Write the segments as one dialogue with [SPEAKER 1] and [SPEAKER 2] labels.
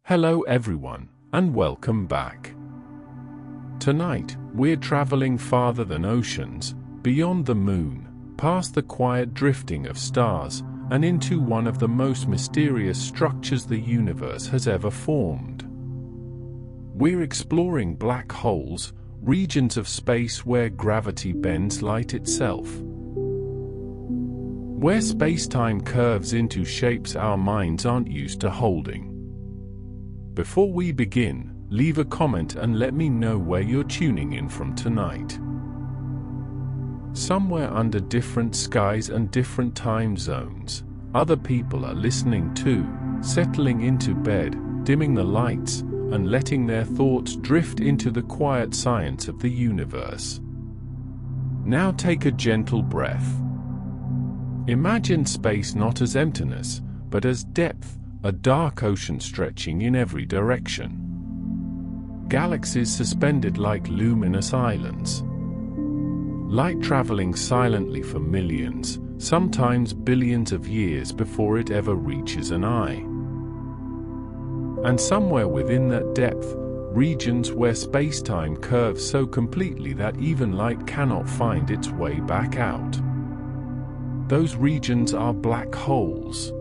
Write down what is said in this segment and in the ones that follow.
[SPEAKER 1] Hello everyone, and welcome back. Tonight, we're traveling farther than oceans, beyond the moon, past the quiet drifting of stars, and into one of the most mysterious structures the universe has ever formed. We're exploring black holes, regions of space where gravity bends light itself, where space-time curves into shapes our minds aren't used to holding. Before we begin, leave a comment and let me know where you're tuning in from tonight. Somewhere under different skies and different time zones, other people are listening too, settling into bed, dimming the lights, and letting their thoughts drift into the quiet science of the universe. Now take a gentle breath. Imagine space not as emptiness, but as depth, a dark ocean stretching in every direction. Galaxies suspended like luminous islands. Light traveling silently for millions, sometimes billions of years before it ever reaches an eye. And somewhere within that depth, regions where space-time curves so completely that even light cannot find its way back out. Those regions are black holes.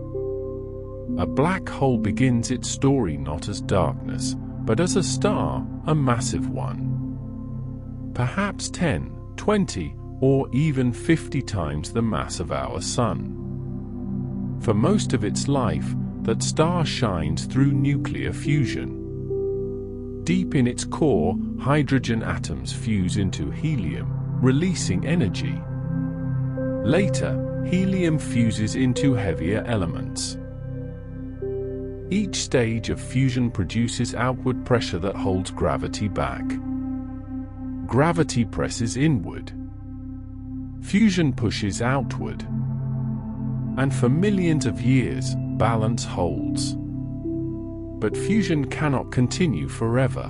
[SPEAKER 1] A black hole begins its story not as darkness, but as a star, a massive one. Perhaps 10, 20, or even 50 times the mass of our Sun. For most of its life, that star shines through nuclear fusion. Deep in its core, hydrogen atoms fuse into helium, releasing energy. Later, helium fuses into heavier elements. Each stage of fusion produces outward pressure that holds gravity back. Gravity presses inward. Fusion pushes outward. And for millions of years, balance holds. But fusion cannot continue forever.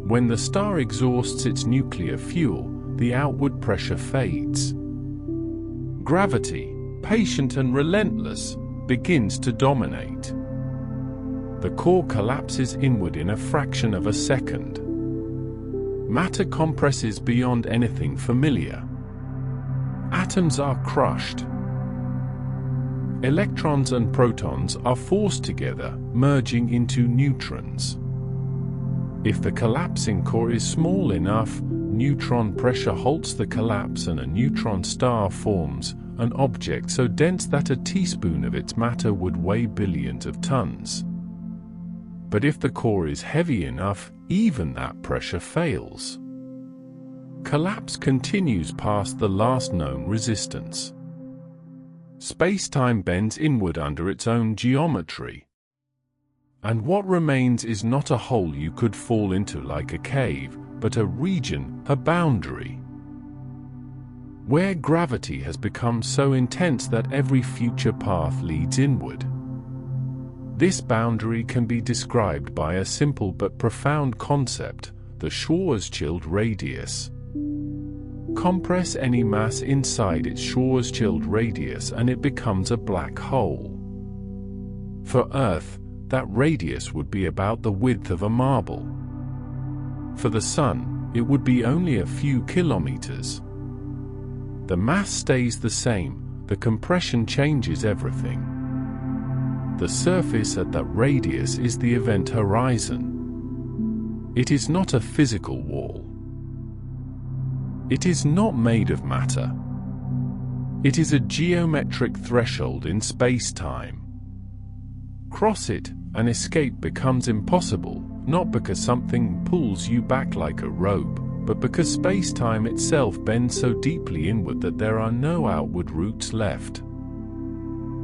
[SPEAKER 1] When the star exhausts its nuclear fuel, the outward pressure fades. Gravity, patient and relentless, begins to dominate. The core collapses inward in a fraction of a second. Matter compresses beyond anything familiar. Atoms are crushed. Electrons and protons are forced together, merging into neutrons. If the collapsing core is small enough, neutron pressure halts the collapse and a neutron star forms, an object so dense that a teaspoon of its matter would weigh billions of tons. But if the core is heavy enough, even that pressure fails. Collapse continues past the last known resistance. Space-time bends inward under its own geometry. And what remains is not a hole you could fall into like a cave, but a region, a boundary, where gravity has become so intense that every future path leads inward. This boundary can be described by a simple but profound concept, the Schwarzschild radius. Compress any mass inside its Schwarzschild radius and it becomes a black hole. For Earth, that radius would be about the width of a marble. For the Sun, it would be only a few kilometers. The mass stays the same, the compression changes everything. The surface at that radius is the event horizon. It is not a physical wall. It is not made of matter. It is a geometric threshold in space-time. Cross it, and escape becomes impossible, not because something pulls you back like a rope, but because space-time itself bends so deeply inward that there are no outward routes left.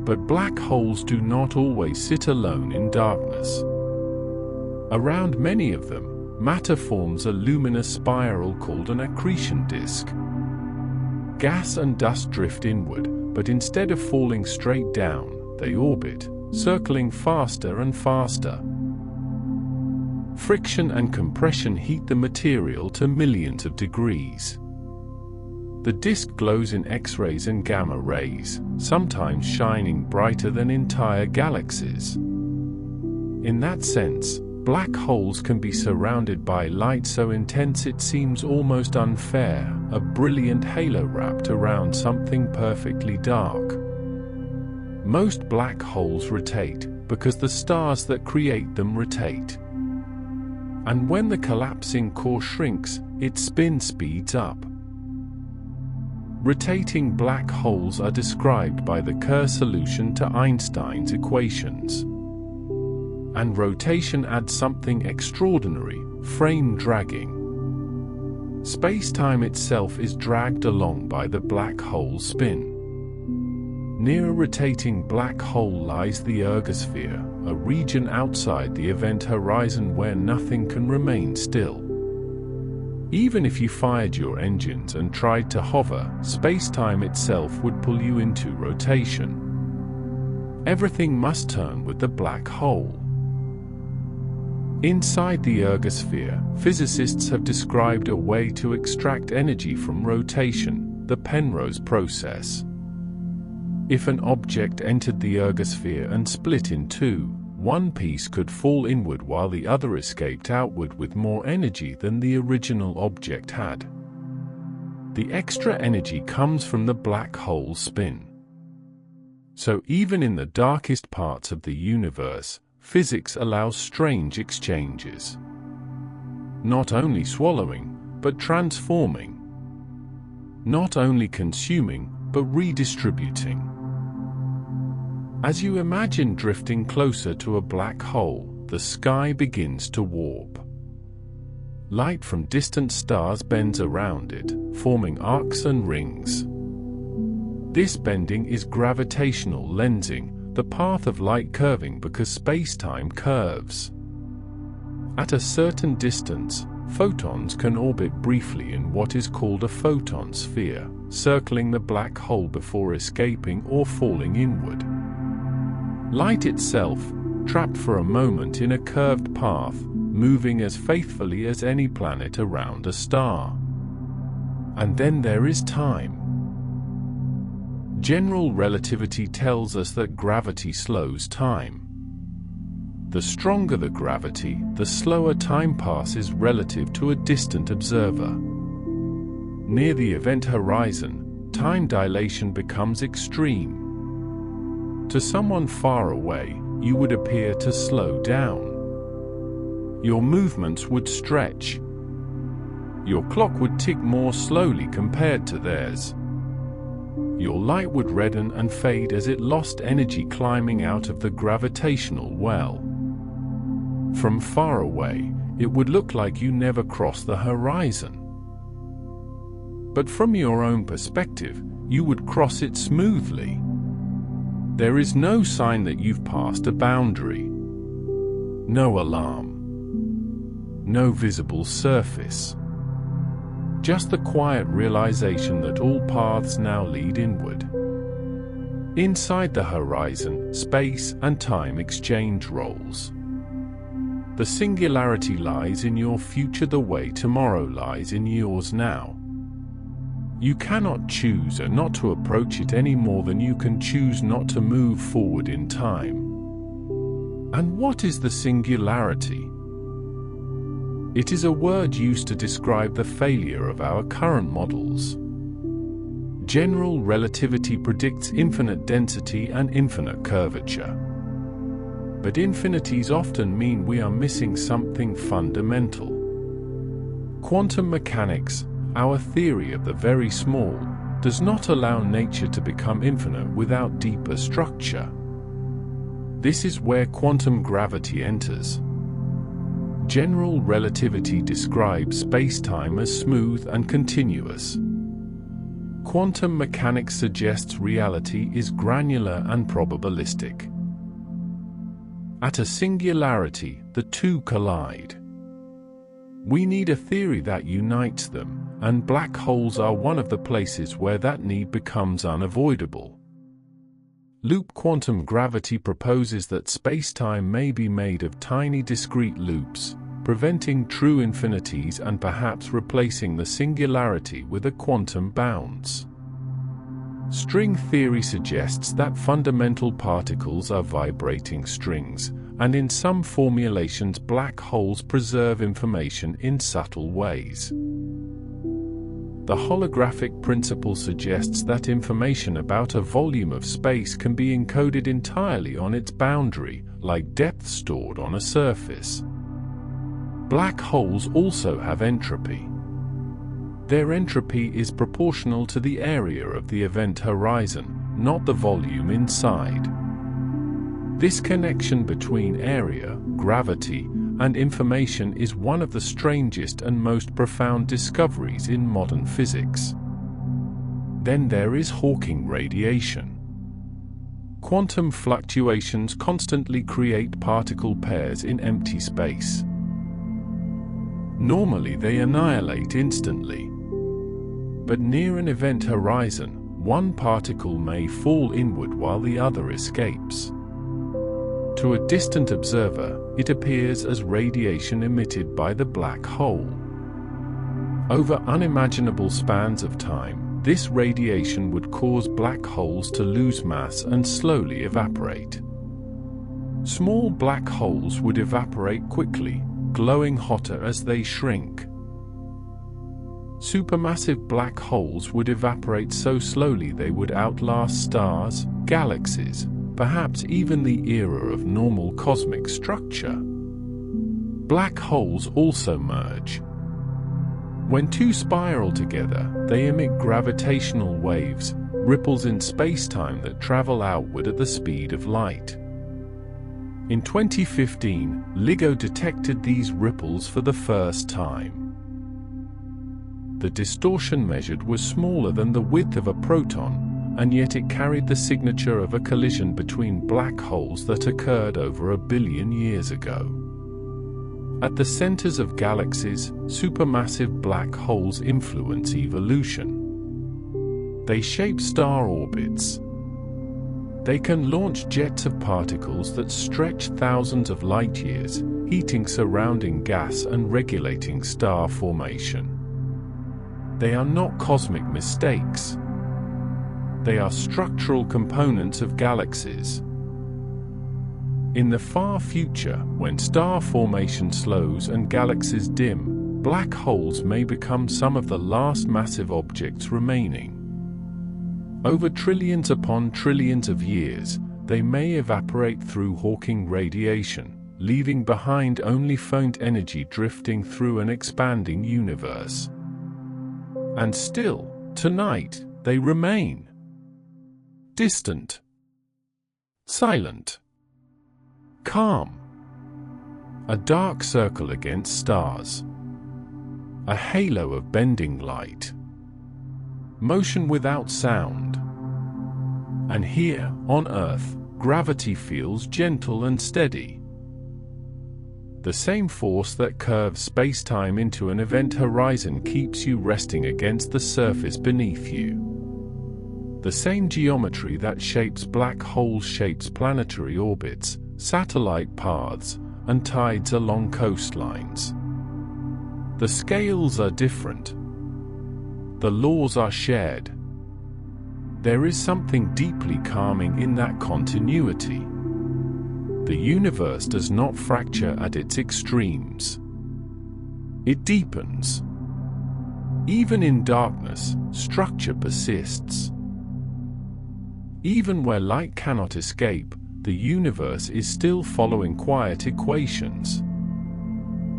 [SPEAKER 1] But black holes do not always sit alone in darkness. Around many of them, matter forms a luminous spiral called an accretion disk. Gas and dust drift inward, but instead of falling straight down, they orbit, circling faster and faster. Friction and compression heat the material to millions of degrees. The disk glows in X-rays and gamma rays, sometimes shining brighter than entire galaxies. In that sense, black holes can be surrounded by light so intense it seems almost unfair, a brilliant halo wrapped around something perfectly dark. Most black holes rotate, because the stars that create them rotate. And when the collapsing core shrinks, its spin speeds up. Rotating black holes are described by the Kerr solution to Einstein's equations. And rotation adds something extraordinary, frame dragging. Spacetime itself is dragged along by the black hole spin. Near a rotating black hole lies the ergosphere, a region outside the event horizon where nothing can remain still. Even if you fired your engines and tried to hover, spacetime itself would pull you into rotation. Everything must turn with the black hole. Inside the ergosphere, physicists have described a way to extract energy from rotation, the Penrose process. If an object entered the ergosphere and split in two, one piece could fall inward while the other escaped outward with more energy than the original object had. The extra energy comes from the black hole spin. So even in the darkest parts of the universe, physics allows strange exchanges. Not only swallowing, but transforming. Not only consuming, but redistributing. As you imagine drifting closer to a black hole, the sky begins to warp. Light from distant stars bends around it, forming arcs and rings. This bending is gravitational lensing, the path of light curving because spacetime curves. At a certain distance, photons can orbit briefly in what is called a photon sphere, circling the black hole before escaping or falling inward. Light itself, trapped for a moment in a curved path, moving as faithfully as any planet around a star. And then there is time. General relativity tells us that gravity slows time. The stronger the gravity, the slower time passes relative to a distant observer. Near the event horizon, time dilation becomes extreme. To someone far away, you would appear to slow down. Your movements would stretch. Your clock would tick more slowly compared to theirs. Your light would redden and fade as it lost energy climbing out of the gravitational well. From far away, it would look like you never crossed the horizon. But from your own perspective, you would cross it smoothly. There is no sign that you've passed a boundary. No alarm. No visible surface. Just the quiet realization that all paths now lead inward. Inside the horizon, space and time exchange roles. The singularity lies in your future the way tomorrow lies in yours now. You cannot choose not to approach it any more than you can choose not to move forward in time. And what is the singularity? It is a word used to describe the failure of our current models. General relativity predicts infinite density and infinite curvature. But infinities often mean we are missing something fundamental. Quantum mechanics, our theory of the very small, does not allow nature to become infinite without deeper structure. This is where quantum gravity enters. General relativity describes spacetime as smooth and continuous. Quantum mechanics suggests reality is granular and probabilistic. At a singularity, the two collide. We need a theory that unites them, and black holes are one of the places where that need becomes unavoidable. Loop quantum gravity proposes that spacetime may be made of tiny discrete loops, preventing true infinities and perhaps replacing the singularity with a quantum bounds. String theory suggests that fundamental particles are vibrating strings, and in some formulations black holes preserve information in subtle ways. The holographic principle suggests that information about a volume of space can be encoded entirely on its boundary, like depth stored on a surface. Black holes also have entropy. Their entropy is proportional to the area of the event horizon, not the volume inside. This connection between area, gravity, and information is one of the strangest and most profound discoveries in modern physics. Then there is Hawking radiation. Quantum fluctuations constantly create particle pairs in empty space. Normally they annihilate instantly. But near an event horizon, one particle may fall inward while the other escapes. To a distant observer, it appears as radiation emitted by the black hole. Over unimaginable spans of time, this radiation would cause black holes to lose mass and slowly evaporate. Small black holes would evaporate quickly, glowing hotter as they shrink. Supermassive black holes would evaporate so slowly they would outlast stars, galaxies, perhaps even the era of normal cosmic structure. Black holes also merge. When two spiral together, they emit gravitational waves, ripples in spacetime that travel outward at the speed of light. In 2015, LIGO detected these ripples for the first time. The distortion measured was smaller than the width of a proton, and yet it carried the signature of a collision between black holes that occurred over 1 billion years ago. At the centers of galaxies, supermassive black holes influence evolution. They shape star orbits. They can launch jets of particles that stretch thousands of light years, heating surrounding gas and regulating star formation. They are not cosmic mistakes. They are structural components of galaxies. In the far future, when star formation slows and galaxies dim, black holes may become some of the last massive objects remaining. Over trillions upon trillions of years, they may evaporate through Hawking radiation, leaving behind only faint energy drifting through an expanding universe. And still, tonight, they remain. Distant, silent, calm, a dark circle against stars, a halo of bending light, motion without sound. And here, on Earth, gravity feels gentle and steady. The same force that curves spacetime into an event horizon keeps you resting against the surface beneath you. The same geometry that shapes black holes shapes planetary orbits, satellite paths, and tides along coastlines. The scales are different. The laws are shared. There is something deeply calming in that continuity. The universe does not fracture at its extremes. It deepens. Even in darkness, structure persists. Even where light cannot escape, the universe is still following quiet equations.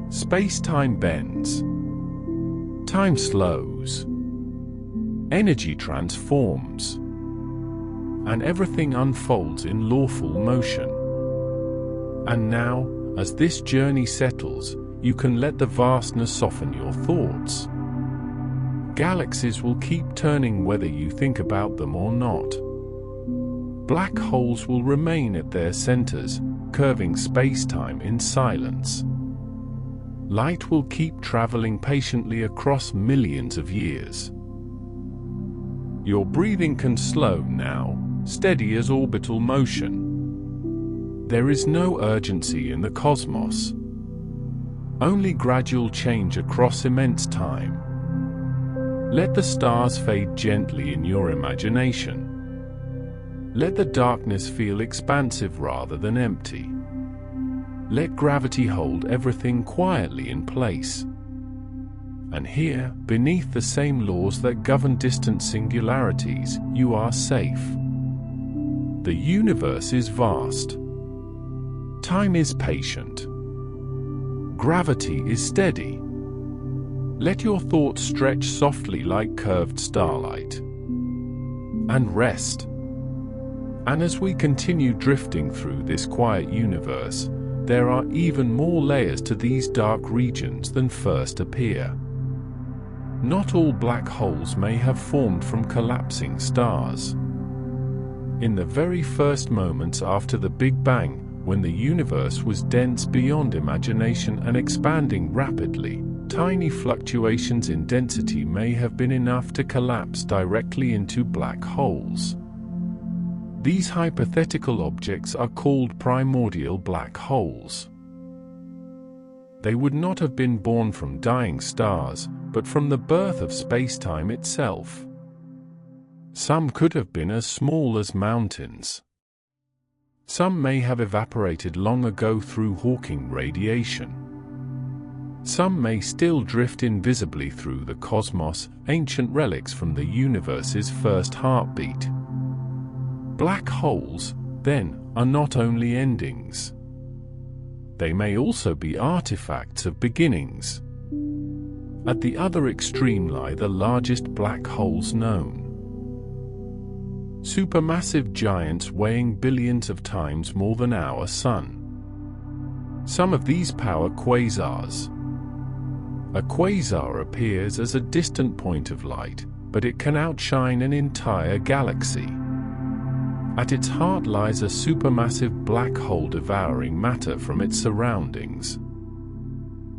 [SPEAKER 1] Space-time bends. Time slows. Energy transforms. And everything unfolds in lawful motion. And now, as this journey settles, you can let the vastness soften your thoughts. Galaxies will keep turning whether you think about them or not. Black holes will remain at their centers, curving space-time in silence. Light will keep traveling patiently across millions of years. Your breathing can slow now, steady as orbital motion. There is no urgency in the cosmos. Only gradual change across immense time. Let the stars fade gently in your imagination. Let the darkness feel expansive rather than empty. let gravity hold everything quietly in place. And here, beneath the same laws that govern distant singularities, you are safe. The universe is vast. Time is patient. Gravity is steady. Let your thoughts stretch softly like curved starlight. And rest. And as we continue drifting through this quiet universe, there are even more layers to these dark regions than first appear. Not all black holes may have formed from collapsing stars. In the very first moments after the Big Bang, when the universe was dense beyond imagination and expanding rapidly, tiny fluctuations in density may have been enough to collapse directly into black holes. These hypothetical objects are called primordial black holes. They would not have been born from dying stars, but from the birth of spacetime itself. Some could have been as small as mountains. Some may have evaporated long ago through Hawking radiation. Some may still drift invisibly through the cosmos, ancient relics from the universe's first heartbeat. Black holes, then, are not only endings. They may also be artifacts of beginnings. At the other extreme lie the largest black holes known. Supermassive giants weighing billions of times more than our Sun. Some of these power quasars. A quasar appears as a distant point of light, but it can outshine an entire galaxy. At its heart lies a supermassive black hole devouring matter from its surroundings.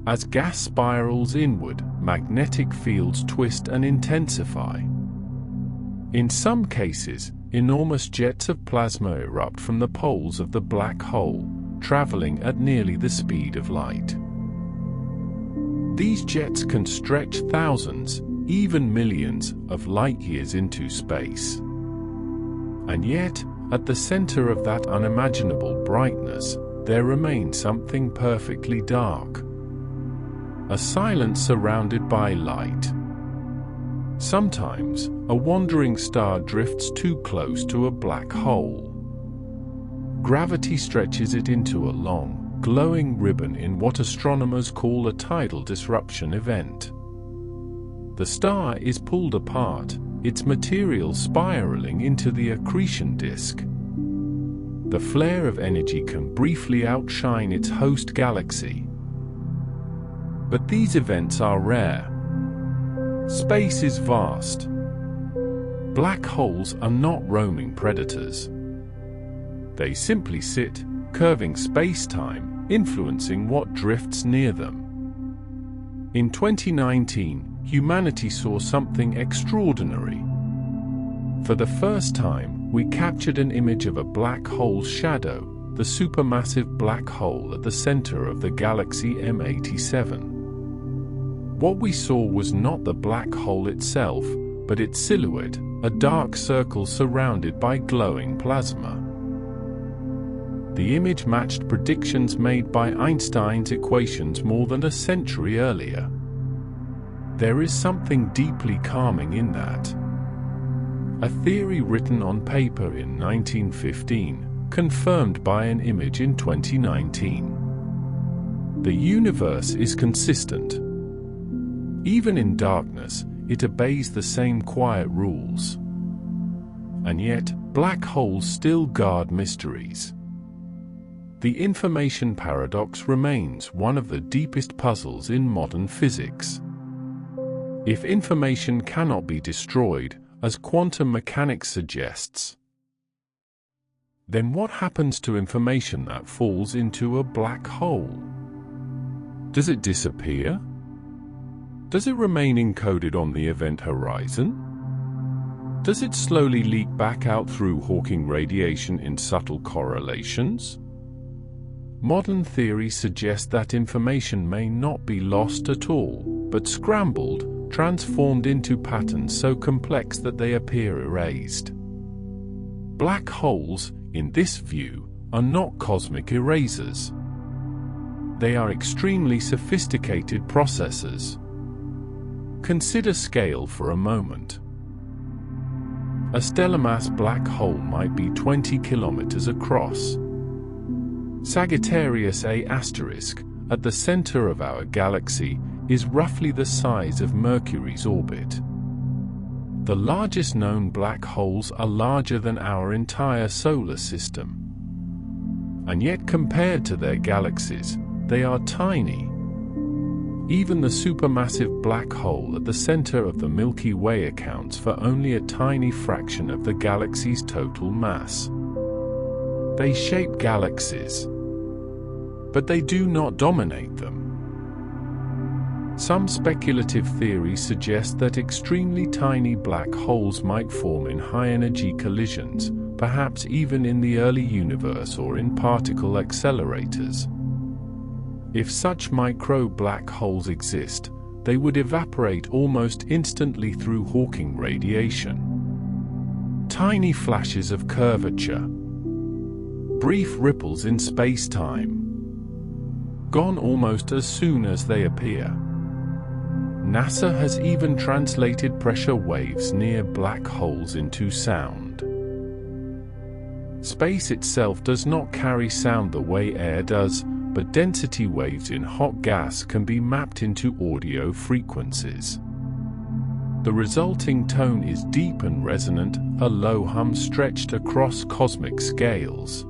[SPEAKER 1] As gas spirals inward, magnetic fields twist and intensify. In some cases, enormous jets of plasma erupt from the poles of the black hole, traveling at nearly the speed of light. These jets can stretch thousands, even millions, of light-years into space. And yet, at the center of that unimaginable brightness, there remains something perfectly dark. A silence surrounded by light. Sometimes, a wandering star drifts too close to a black hole. Gravity stretches it into a long, glowing ribbon in what astronomers call a tidal disruption event. The star is pulled apart, its material spiraling into the accretion disk. The flare of energy can briefly outshine its host galaxy. But these events are rare. Space is vast. Black holes are not roaming predators. They simply sit, curving space-time, influencing what drifts near them. In 2019, humanity saw something extraordinary. For the first time, we captured an image of a black hole's shadow, the supermassive black hole at the center of the galaxy M87. What we saw was not the black hole itself, but its silhouette, a dark circle surrounded by glowing plasma. The image matched predictions made by Einstein's equations more than a century earlier. There is something deeply calming in that. A theory written on paper in 1915, confirmed by an image in 2019. The universe is consistent. Even in darkness, it obeys the same quiet rules. And yet, black holes still guard mysteries. The information paradox remains one of the deepest puzzles in modern physics. If information cannot be destroyed, as quantum mechanics suggests, then what happens to information that falls into a black hole? Does it disappear? Does it remain encoded on the event horizon? Does it slowly leak back out through Hawking radiation in subtle correlations? Modern theory suggests that information may not be lost at all, but scrambled, transformed into patterns so complex that they appear erased. Black holes, in this view, are not cosmic erasers. They are extremely sophisticated processors. Consider scale for a moment. A stellar mass black hole might be 20 kilometers across. Sagittarius A*, at the center of our galaxy, is roughly the size of Mercury's orbit. The largest known black holes are larger than our entire solar system. And yet, compared to their galaxies, they are tiny. Even the supermassive black hole at the center of the Milky Way accounts for only a tiny fraction of the galaxy's total mass. They shape galaxies, but they do not dominate them. Some speculative theories suggest that extremely tiny black holes might form in high-energy collisions, perhaps even in the early universe or in particle accelerators. If such micro-black holes exist, they would evaporate almost instantly through Hawking radiation. Tiny flashes of curvature. Brief ripples in space-time. Gone almost as soon as they appear. NASA has even translated pressure waves near black holes into sound. Space itself does not carry sound the way air does, but density waves in hot gas can be mapped into audio frequencies. The resulting tone is deep and resonant, a low hum stretched across cosmic scales.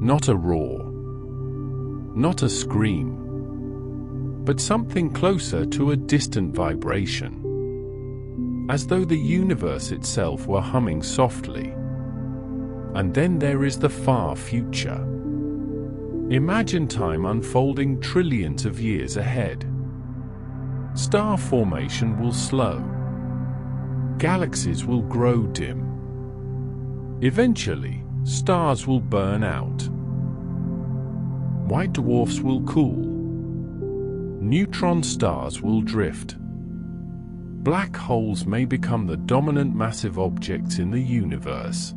[SPEAKER 1] Not a roar, not a scream, but something closer to a distant vibration, as though the universe itself were humming softly. And then there is the far future. Imagine time unfolding trillions of years ahead. Star formation will slow. Galaxies will grow dim. Eventually, stars will burn out. White dwarfs will cool. Neutron stars will drift. Black holes may become the dominant massive objects in the universe.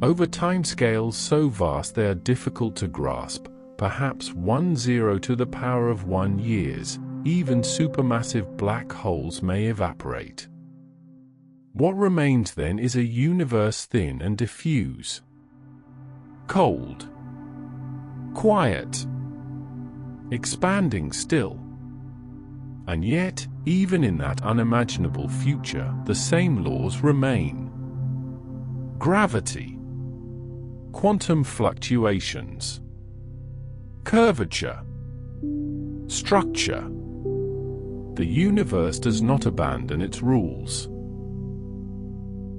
[SPEAKER 1] Over timescales so vast they are difficult to grasp, perhaps 10 to the power of 1 years, even supermassive black holes may evaporate. What remains then is a universe thin and diffuse. Cold. Quiet. Expanding still. And yet, even in that unimaginable future, the same laws remain. Gravity. Quantum fluctuations. Curvature. Structure. The universe does not abandon its rules.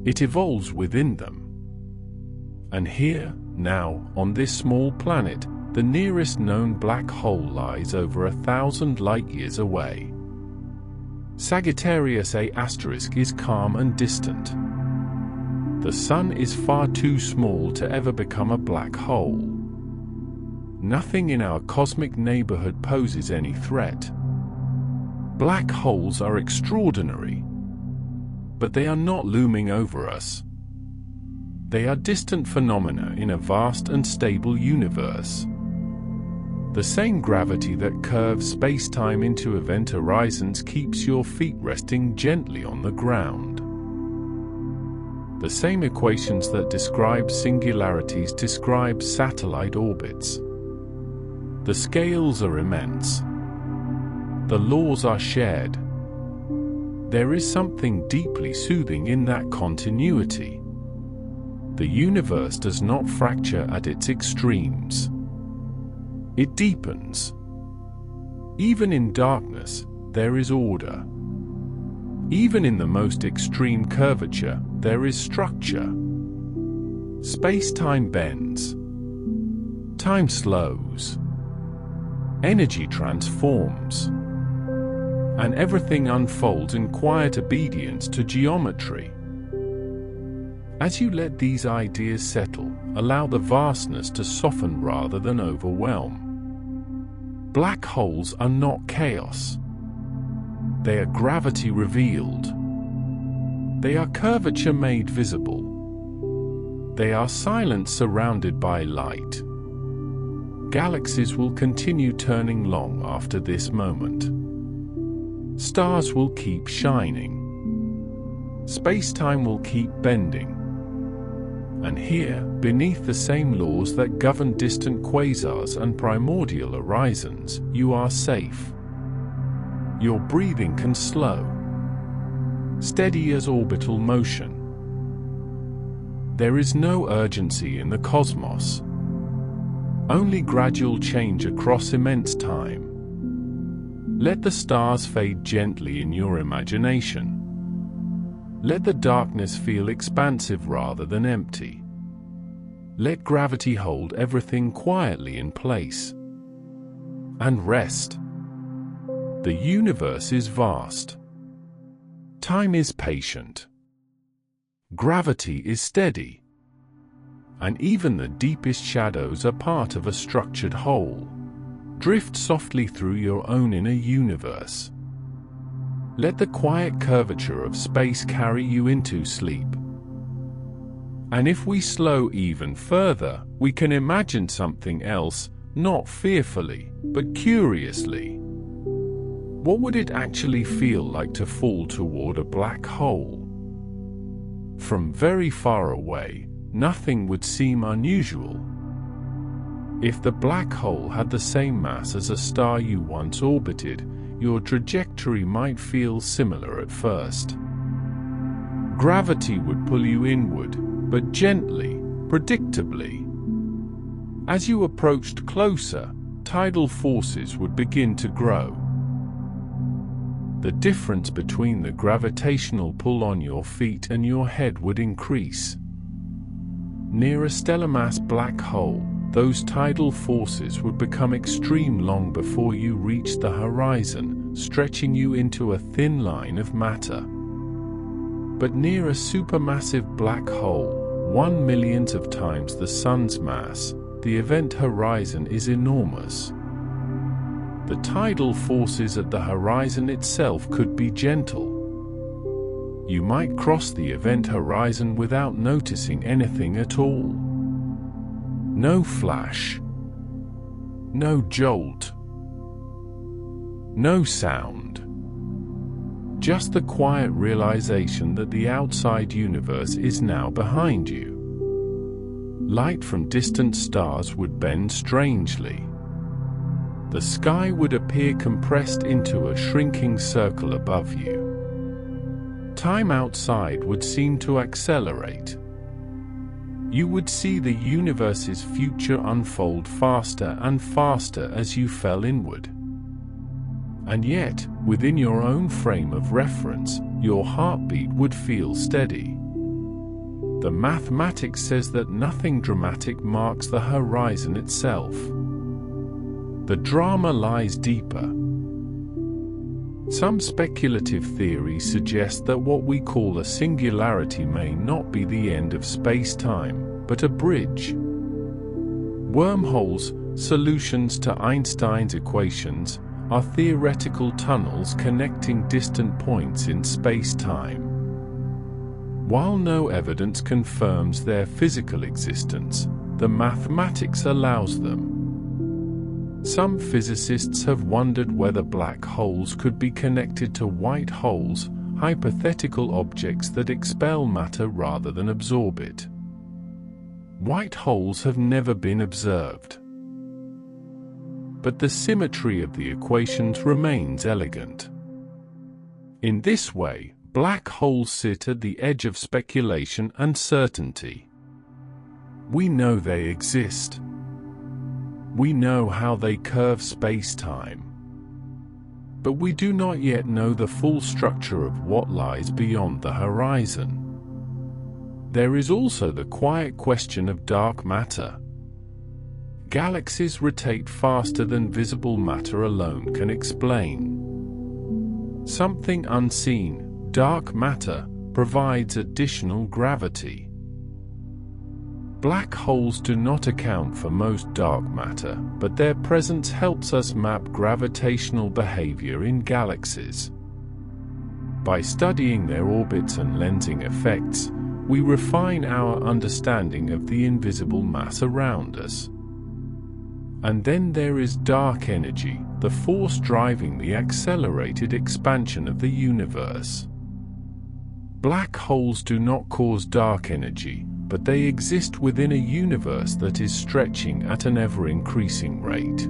[SPEAKER 1] It evolves within them. And here, now, on this small planet, the nearest known black hole lies over 1,000 light-years away. Sagittarius A* is calm and distant. The Sun is far too small to ever become a black hole. Nothing in our cosmic neighborhood poses any threat. Black holes are extraordinary, but they are not looming over us. They are distant phenomena in a vast and stable universe. The same gravity that curves spacetime into event horizons keeps your feet resting gently on the ground. The same equations that describe singularities describe satellite orbits. The scales are immense. The laws are shared. There is something deeply soothing in that continuity. The universe does not fracture at its extremes. It deepens. Even in darkness, there is order. Even in the most extreme curvature, there is structure. Space-time bends. Time slows. Energy transforms. And everything unfolds in quiet obedience to geometry. As you let these ideas settle, allow the vastness to soften rather than overwhelm. Black holes are not chaos. They are gravity revealed. They are curvature made visible. They are silence surrounded by light. Galaxies will continue turning long after this moment. Stars will keep shining. Space-time will keep bending. And here, beneath the same laws that govern distant quasars and primordial horizons, you are safe. Your breathing can slow, steady as orbital motion. There is no urgency in the cosmos, only gradual change across immense time. Let the stars fade gently in your imagination. Let the darkness feel expansive rather than empty. Let gravity hold everything quietly in place. And rest. The universe is vast. Time is patient. Gravity is steady. And even the deepest shadows are part of a structured whole. Drift softly through your own inner universe. Let the quiet curvature of space carry you into sleep. And if we slow even further, we can imagine something else, not fearfully, but curiously. What would it actually feel like to fall toward a black hole? From very far away, nothing would seem unusual. If the black hole had the same mass as a star you once orbited, your trajectory might feel similar at first. Gravity would pull you inward, but gently, predictably. As you approached closer, tidal forces would begin to grow. The difference between the gravitational pull on your feet and your head would increase. Near a stellar mass black hole, those tidal forces would become extreme long before you reached the horizon, stretching you into a thin line of matter. But near a supermassive black hole, 1/1,000,000th of times the Sun's mass, the event horizon is enormous. The tidal forces at the horizon itself could be gentle. You might cross the event horizon without noticing anything at all. No flash, no jolt, no sound. Just the quiet realization that the outside universe is now behind you. Light from distant stars would bend strangely. The sky would appear compressed into a shrinking circle above you. Time outside would seem to accelerate. You would see the universe's future unfold faster and faster as you fell inward. And yet, within your own frame of reference, your heartbeat would feel steady. The mathematics says that nothing dramatic marks the horizon itself. The drama lies deeper. Some speculative theories suggest that what we call a singularity may not be the end of space-time, but a bridge. Wormholes, solutions to Einstein's equations, are theoretical tunnels connecting distant points in space-time. While no evidence confirms their physical existence, the mathematics allows them. Some physicists have wondered whether black holes could be connected to white holes, hypothetical objects that expel matter rather than absorb it. White holes have never been observed. But the symmetry of the equations remains elegant. In this way, black holes sit at the edge of speculation and certainty. We know they exist. We know how they curve space-time. But we do not yet know the full structure of what lies beyond the horizon. There is also the quiet question of dark matter. Galaxies rotate faster than visible matter alone can explain. Something unseen, dark matter, provides additional gravity. Black holes do not account for most dark matter, but their presence helps us map gravitational behavior in galaxies. By studying their orbits and lensing effects, we refine our understanding of the invisible mass around us. And then there is dark energy, the force driving the accelerated expansion of the universe. Black holes do not cause dark energy, but they exist within a universe that is stretching at an ever-increasing rate.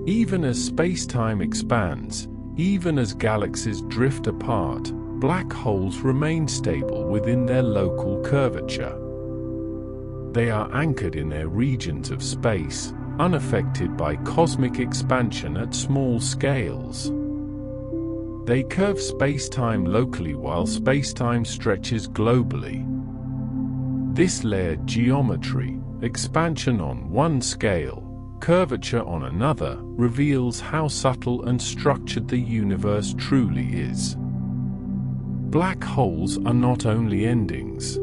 [SPEAKER 1] Even as space-time expands, even as galaxies drift apart, black holes remain stable within their local curvature. They are anchored in their regions of space, unaffected by cosmic expansion at small scales. They curve space-time locally while space-time stretches globally. This layered geometry, expansion on one scale, curvature on another, reveals how subtle and structured the universe truly is. Black holes are not only endings.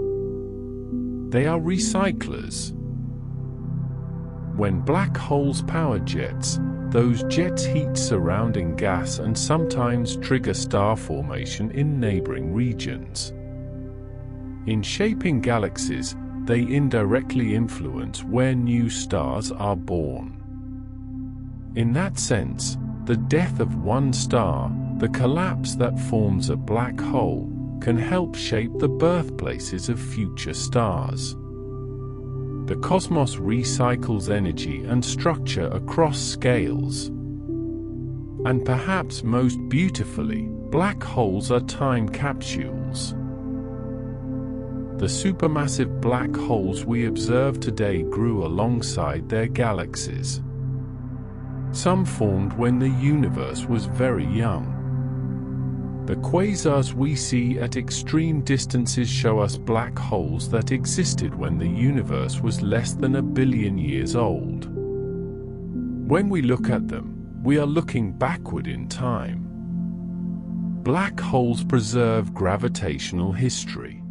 [SPEAKER 1] They are recyclers. When black holes power jets, those jets heat surrounding gas and sometimes trigger star formation in neighboring regions. In shaping galaxies, they indirectly influence where new stars are born. In that sense, the death of one star, the collapse that forms a black hole, can help shape the birthplaces of future stars. The cosmos recycles energy and structure across scales. And perhaps most beautifully, black holes are time capsules. The supermassive black holes we observe today grew alongside their galaxies. Some formed when the universe was very young. The quasars we see at extreme distances show us black holes that existed when the universe was less than 1 billion years old. When we look at them, we are looking backward in time. Black holes preserve gravitational history.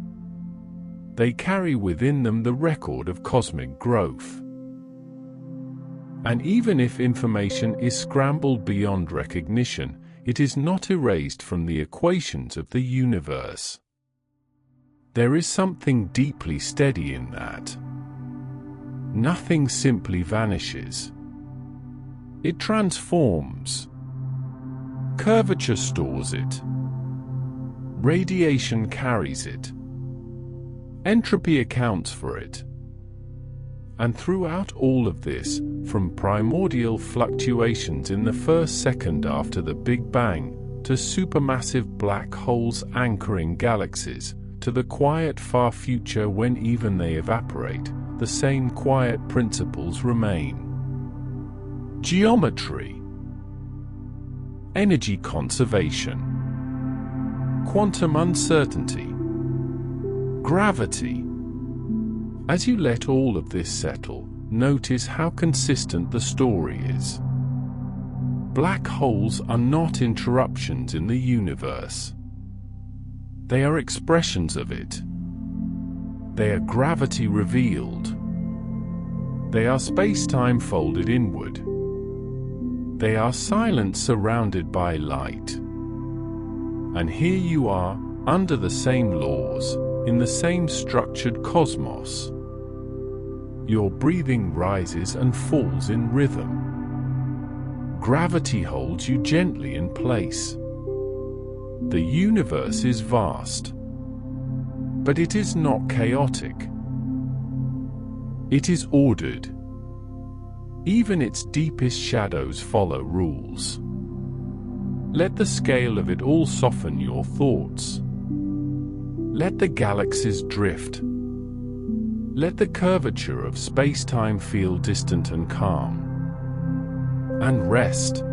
[SPEAKER 1] They carry within them the record of cosmic growth. And even if information is scrambled beyond recognition, it is not erased from the equations of the universe. There is something deeply steady in that. Nothing simply vanishes. It transforms. Curvature stores it. Radiation carries it. Entropy accounts for it. And throughout all of this, from primordial fluctuations in the first second after the Big Bang, to supermassive black holes anchoring galaxies, to the quiet far future when even they evaporate, the same quiet principles remain. Geometry, energy conservation, quantum uncertainty, gravity. As you let all of this settle, notice how consistent the story is. Black holes are not interruptions in the universe. They are expressions of it. They are gravity revealed. They are space-time folded inward. They are silence surrounded by light. And here you are, under the same laws, in the same structured cosmos. Your breathing rises and falls in rhythm. Gravity holds you gently in place. The universe is vast. But it is not chaotic. It is ordered. Even its deepest shadows follow rules. Let the scale of it all soften your thoughts. Let the galaxies drift. Let the curvature of space-time feel distant and calm. And rest.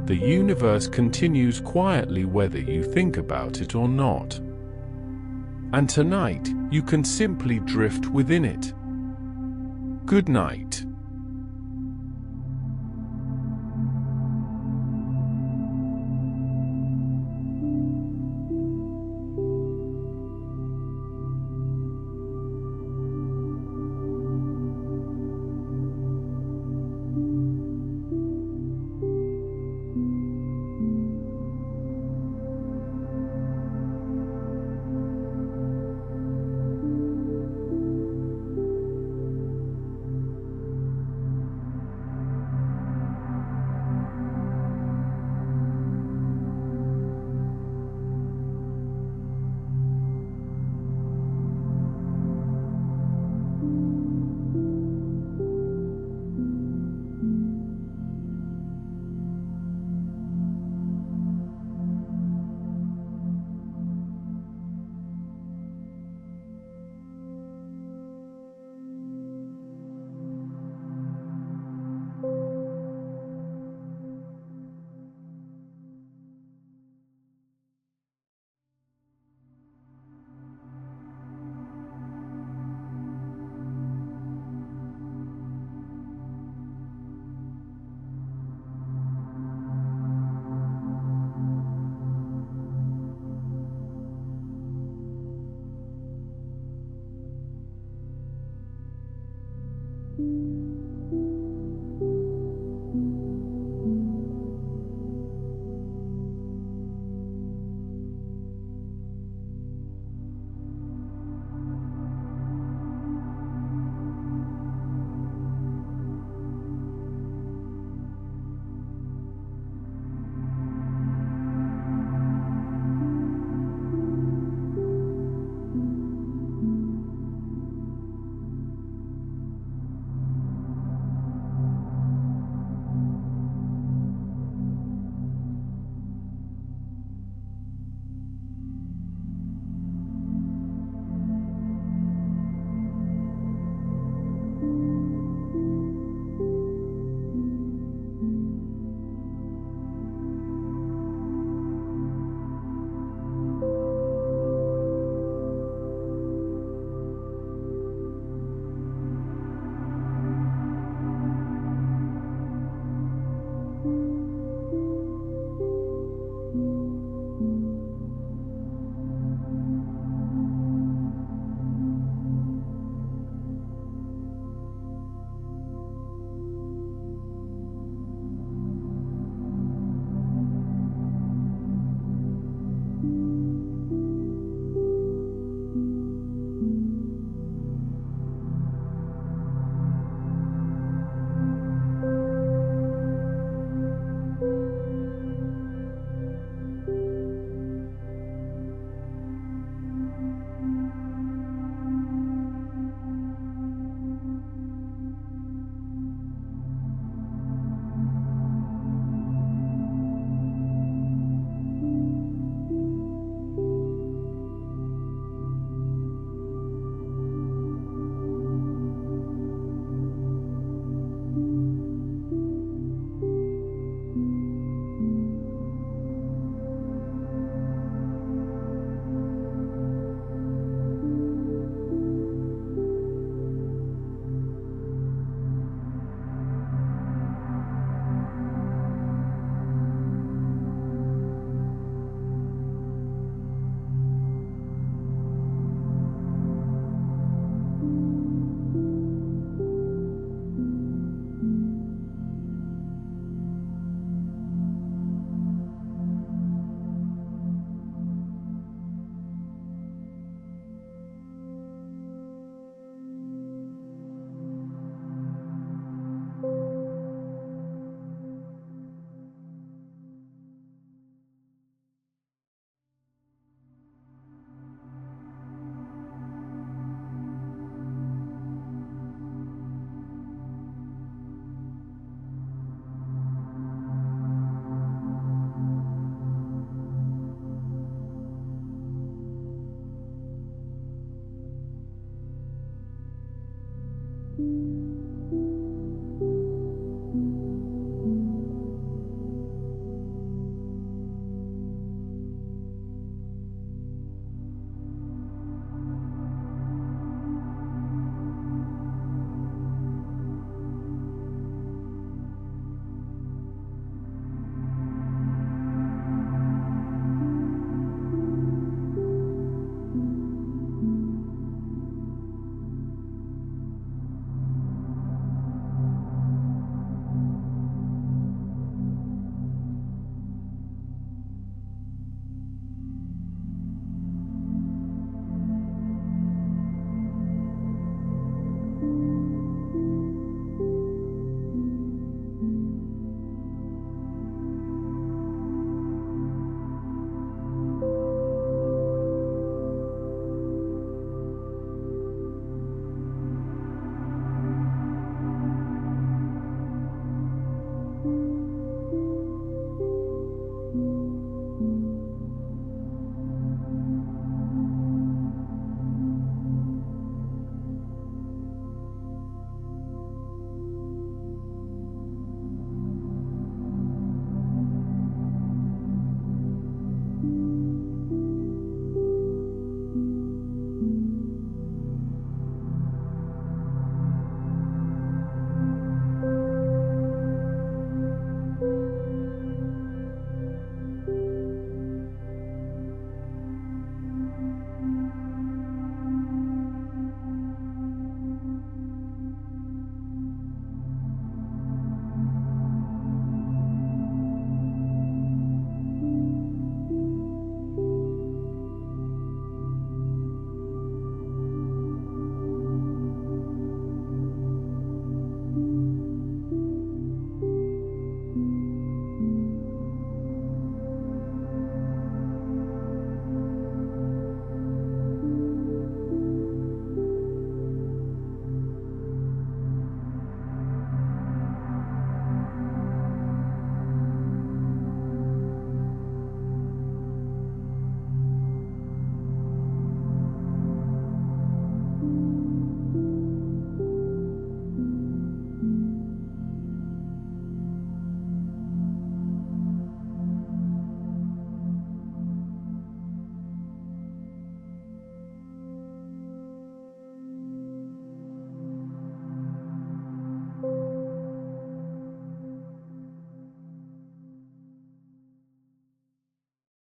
[SPEAKER 1] The universe continues quietly whether you think about it or not. And tonight, you can simply drift within it. Good night.